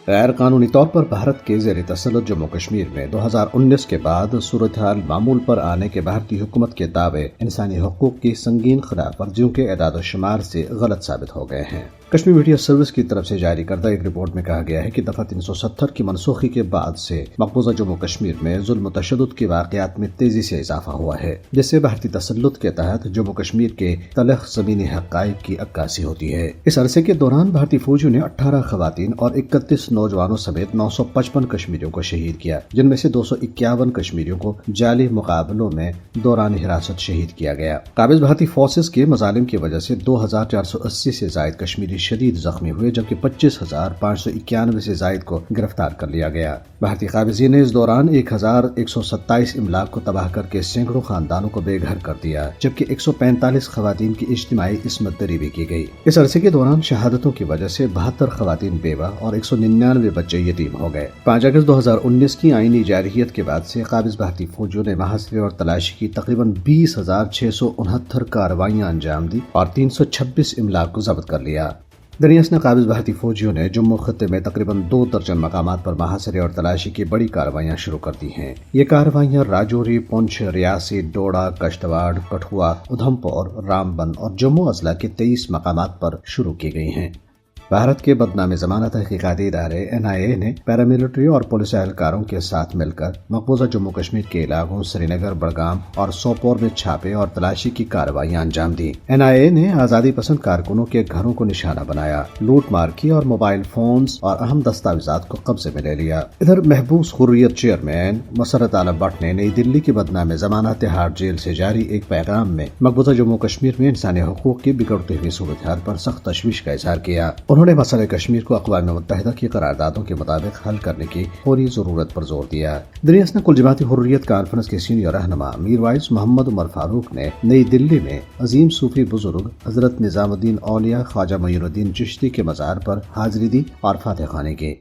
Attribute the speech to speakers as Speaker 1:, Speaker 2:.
Speaker 1: غیر قانونی طور پر بھارت کے زیر تسلط جموں کشمیر میں 2019 کے بعد صورتحال معمول پر آنے کے بھارتی حکومت کے دعوے انسانی حقوق کی سنگین خلاف ورزیوں کے اعداد و شمار سے غلط ثابت ہو گئے ہیں۔ کشمیر میڈیا سروس کی طرف سے جاری کردہ ایک رپورٹ میں کہا گیا ہے کہ دفعہ 370 کی منسوخی کے بعد سے مقبوضہ جموں کشمیر میں ظلم و تشدد کے واقعات میں تیزی سے اضافہ ہوا ہے، جس سے بھارتی تسلط کے تحت جموں کشمیر کے تلخ زمینی حقائق کی عکاسی ہوتی ہے۔ اس عرصے کے دوران بھارتی فوجیوں نے 18 خواتین اور 31 نوجوانوں سمیت 955 کشمیریوں کو شہید کیا، جن میں سے 251 کشمیریوں کو جعلی مقابلوں میں دوران حراست شہید کیا گیا۔ قابض بھارتی فورسز کے مظالم کی وجہ سے 2480 سے زائد کشمیری شدید زخمی ہوئے، جبکہ 25,591 سے زائد کو گرفتار کر لیا گیا۔ بھارتی قابضین نے اس دوران 1127 املاک کو تباہ کر کے سینکڑوں خاندانوں کو بے گھر کر دیا، جبکہ 145 خواتین کی اجتماعی عصمت دری بھی کی گئی۔ اس عرصے کے دوران شہادتوں کی وجہ سے 72 خواتین بیوہ اور 199 بچے یتیم ہو گئے۔ 5 اگست 2019 کی آئینی جارحیت کے بعد سے قابض بھارتی فوجیوں نے محاصرے اور تلاشی کی تقریباً 20,669 کارروائیاں انجام دی اور 326 املاک کو ضبط کر لیا۔ دریاس نے قابض بھارتی فوجیوں نے جموں خطے میں تقریباً 2 درجن مقامات پر محاصرے اور تلاشی کی بڑی کارروائیاں شروع کر دی ہیں۔ یہ کارروائیاں راجوری، پونچھ، ریاسی، ڈوڈا، کشتواڑ، کٹھوا، ادھمپور، رامبن اور جموں اضلاع کے 23 مقامات پر شروع کی گئی ہیں۔ بھارت کے بدنام زمانہ تحقیقاتی ادارے NIA نے پیراملٹری اور پولیس اہلکاروں کے ساتھ مل کر مقبوضہ جموں کشمیر کے علاقوں سری نگر، بڑگام اور سوپور میں چھاپے اور تلاشی کی کارروائیاں انجام دی۔ NIA نے آزادی پسند کارکنوں کے گھروں کو نشانہ بنایا، لوٹ مار کی اور موبائل فونز اور اہم دستاویزات کو قبضے میں لے لیا۔ ادھر محبوس حریت چیئرمین مسرت عالم بٹ نے نئی دلی کی بدنام زمانہ تہاڑ جیل سے جاری ایک پیغام میں مقبوضہ جموں کشمیر میں انسانی حقوق کی بگڑتی ہوئی صورتحال پر سخت تشویش کا اظہار کیا۔ انہوں نے مسئلہ کشمیر کو اقوام متحدہ کی قراردادوں کے مطابق حل کرنے کی فوری ضرورت پر زور دیا۔ دریاس نے کل جماعتی حریت کانفرنس کے سینئر رہنما میر وائس محمد عمر فاروق نے نئی دلی میں عظیم صوفی بزرگ حضرت نظام الدین اولیاء خواجہ معین الدین چشتی کے مزار پر حاضری دی اور فاتح خوانی کی۔